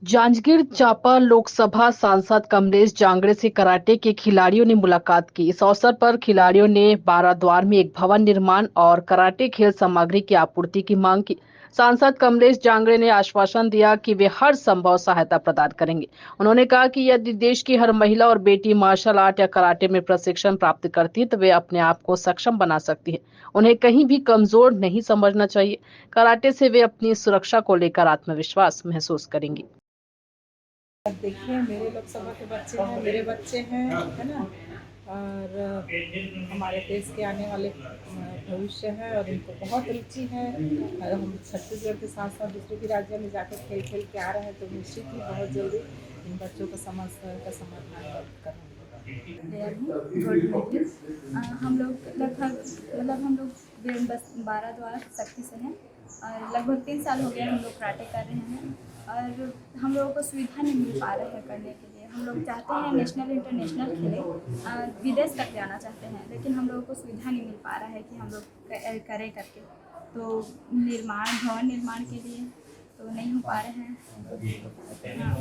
जांजगीर चांपा लोकसभा सांसद कमलेश जांगड़े से कराटे के खिलाड़ियों ने मुलाकात की। इस अवसर पर खिलाड़ियों ने बाराद्वार में एक भवन निर्माण और कराटे खेल सामग्री की आपूर्ति की मांग की। सांसद कमलेश जांगड़े ने आश्वासन दिया कि वे हर संभव सहायता प्रदान करेंगे। उन्होंने कहा कि यदि देश की हर महिला और बेटी मार्शल आर्ट या कराटे में प्रशिक्षण प्राप्त करती है तो वे अपने आप को सक्षम बना सकती है। उन्हें कहीं भी कमजोर नहीं समझना चाहिए। कराटे से वे अपनी सुरक्षा को लेकर आत्मविश्वास महसूस करेंगी। देखिए, मेरे लोकसभा के बच्चे हैं, मेरे बच्चे हैं, है ना? और हमारे देश के आने वाले भविष्य है और इनको बहुत रुचि है। और हम छत्तीसगढ़ के साथ साथ दूसरे भी राज्यों में जाकर खेल खेल के आ रहे हैं, तो निश्चित ही बहुत जल्दी इन बच्चों का समस्या का समाधान करेंगे। गोल्ड मेडलिस्ट हम लोग लगभग हम लोग बस 12 द्वारा शक्ति से हैं और लगभग 3 साल हो गया हम लोग कराटे कर रहे हैं और हम लोगों को सुविधा नहीं मिल पा रहा है करने के लिए। हम लोग चाहते हैं नेशनल इंटरनेशनल खेलें, विदेश तक जाना चाहते हैं, लेकिन हम लोगों को सुविधा नहीं मिल पा रहा है कि हम लोग करें करके। तो भवन निर्माण के लिए तो नहीं हो पा रहे हैं।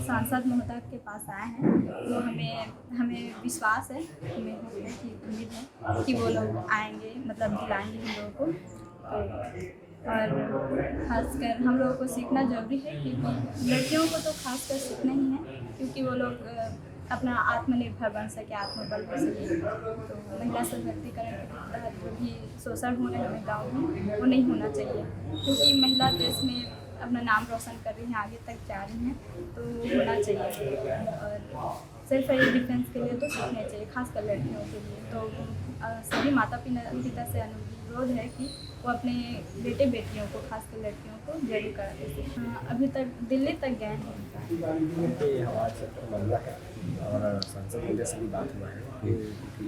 सांसद महोदय के पास आए हैं तो हमें विश्वास है, हमें उम्मीद है कि वो लोग आएंगे, मतलब दिलाएंगे हम लोगों को। और खासकर हम लोगों को सीखना ज़रूरी है, क्योंकि लड़कियों को तो खासकर सीखना ही है, क्योंकि वो लोग अपना आत्मनिर्भर बन सके, आत्मबल हो सके। तो महिला सशक्तिकरण के तहत जो भी शोषण हो रहे हैं हमें गाँव में, वो नहीं होना चाहिए, क्योंकि महिला देश में अपना नाम रोशन कर रही हैं, आगे तक जा रही हैं, तो होना चाहिए। और सेल्फ डिफेंस के लिए तो सीखना चाहिए, खासकर लड़कियों के लिए। तो सभी माता पिता से अनुरोध है कि वो अपने बेटे बेटियों को, खासकर लड़कियों को जरूर कराते थे। अभी तक दिल्ली तक गए हैं। हमारे क्षेत्र में मामला है और सांसद महोदय से भी बात हुआ है कि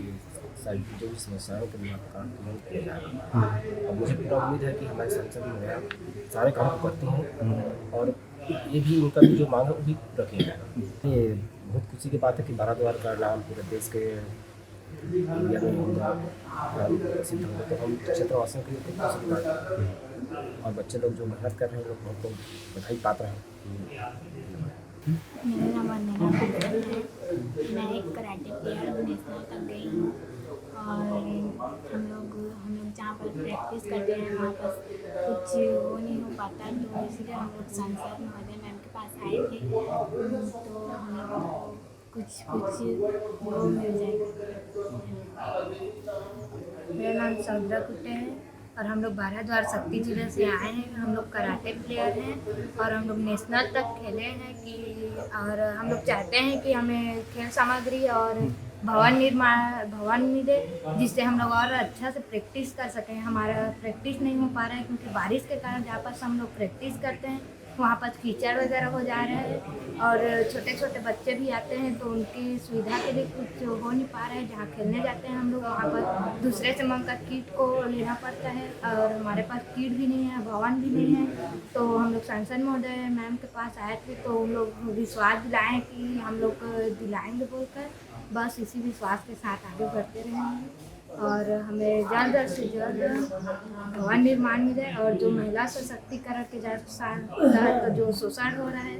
जो भी समस्याओं के निराकरण किया जाएगा। और मुझे पूरा उम्मीद है कि हमारे सांसद महोदय सारे काम को करते हैं और ये भी उनका भी जो मांग है वो भी पूरा किया जाएगा। ये बहुत खुशी की बात है कि बाराद्वार का नाम पूरे देश के इंडिया में होगा, प्रसिद्ध होगा, तो हम क्षेत्रवासियों के लिए बहुत खुशी की बात है। और बच्चे लोग जो मेहनत कर रहे हैं, लोग बहुत बधाई पात्र हैं। मेरा नाम वंदना है। मैं एक कराटे प्लेयर नेशनल तक गई हूँ और हम लोग जहाँ पर प्रैक्टिस करते हैं वहाँ पर कुछ वो नहीं हो पाता, तो इसलिए हम लोग सांसद महोदय मैम के पास आए थे, तो हम लोगों को कुछ वो मिल जाएगा। मेरा नाम सौद्रा कुट्टे है और हम लोग बाराद्वार शक्ति जिले से आए हैं। हम लोग कराटे प्लेयर हैं और हम लोग नेशनल तक खेले हैं और हम लोग चाहते हैं कि हमें खेल सामग्री और भवन मिले, जिससे हम लोग और अच्छा से प्रैक्टिस कर सकें। हमारा प्रैक्टिस नहीं हो पा रहा है क्योंकि बारिश के कारण जहाँ पर हम लोग प्रैक्टिस करते हैं वहाँ पर कीचड़ वगैरह हो जा रहा है और छोटे छोटे बच्चे भी आते हैं, तो उनकी सुविधा के लिए कुछ हो नहीं पा रहा है। जहाँ खेलने जाते हैं हम लोग वहाँ पर दूसरे से मंगकर किट को लेना पड़ता है और हमारे पास किट भी नहीं है, भवन भी नहीं है। तो हम लोग सांसद महोदय मैम के पास आए थे, तो हम लोग विश्वास दिलाएँ कि हम लोग दिलाएँगे बोलकर, बस इसी विश्वास के साथ आगे बढ़ते रहेंगे और हमें जल्द से जल्द भवन निर्माण मिले। और जो महिला सशक्तिकरण के तहत जो शोषण हो रहा है,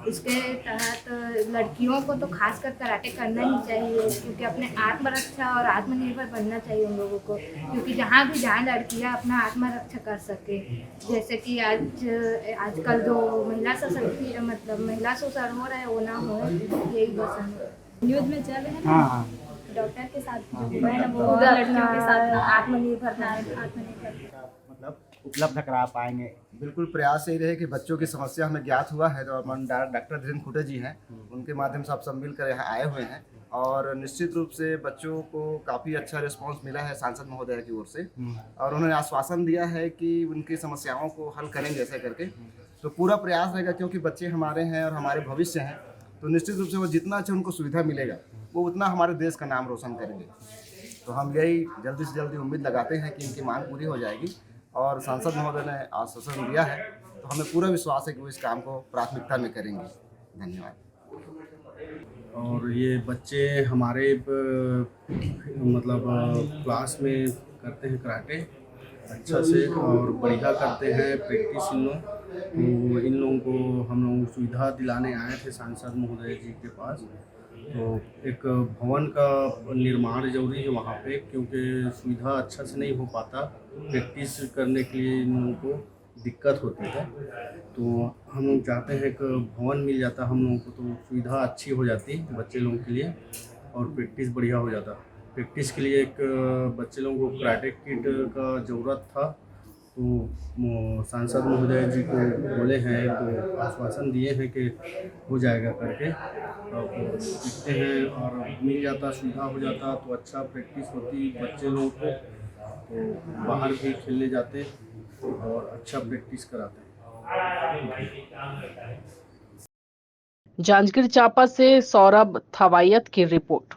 इसके तहत लड़कियों को तो खासकर कराटे करना ही चाहिए, क्योंकि अपने आत्मरक्षा और आत्मनिर्भर बनना चाहिए उन लोगों को, क्योंकि जहाँ भी जाएँ लड़कियाँ अपना आत्मरक्षा कर सके। जैसे कि आजकल जो महिला शोषण हो रहा है वो ना हो, यही बस न्यूज़ में चल रहे हैं ना, डॉक्टर के साथ जो है ना, वो लड़कियों के साथ आत्मनिर्भर मतलब उपलब्ध करा पाएंगे। बिल्कुल प्रयास यही रहे कि बच्चों की समस्या हमें ज्ञात हुआ है, तो डॉक्टर धीरेन्द्र खुटे जी हैं, उनके माध्यम से आप सब मिलकर यहाँ आए हुए हैं और निश्चित रूप से बच्चों को काफ़ी अच्छा रिस्पांस मिला है सांसद महोदय की ओर से और उन्होंने आश्वासन दिया है कि उनकी समस्याओं को हल करेंगे ऐसे करके। तो पूरा प्रयास रहेगा, क्योंकि बच्चे हमारे हैं और हमारे भविष्य हैं, तो निश्चित रूप से वो जितना अच्छा उनको सुविधा मिलेगा वो उतना हमारे देश का नाम रोशन करेंगे। तो हम यही जल्दी से जल्दी उम्मीद लगाते हैं कि इनकी मांग पूरी हो जाएगी और सांसद महोदय ने आश्वासन दिया है, तो हमें पूरा विश्वास है कि वो इस काम को प्राथमिकता में करेंगे। धन्यवाद। और ये बच्चे हमारे मतलब क्लास में करते हैं कराटे अच्छा से और बढ़िया करते हैं प्रैक्टिस इन लोग तो इन लोगों को हम लोग सुविधा दिलाने आए थे सांसद महोदय जी के पास। तो एक भवन का निर्माण जरूरी है वहाँ पे, क्योंकि सुविधा अच्छा से नहीं हो पाता, प्रैक्टिस करने के लिए इन लोगों को दिक्कत होती है। तो हम लोग चाहते हैं कि भवन मिल जाता हम लोगों को, तो सुविधा अच्छी हो जाती बच्चे लोगों के लिए और प्रैक्टिस बढ़िया हो जाता। प्रैक्टिस के लिए एक बच्चे लोगों को कराटे किट का ज़रूरत था, तो सांसद महोदय जी को बोले हैं, तो आश्वासन दिए हैं कि हो जाएगा करके। अब देखते हैं, और मिल जाता, सुविधा हो जाता तो अच्छा प्रैक्टिस होती बच्चे लोगों को, तो बाहर भी खेलने जाते और अच्छा प्रैक्टिस कराते। जांजगीर चांपा से सौरभ थवायत की रिपोर्ट।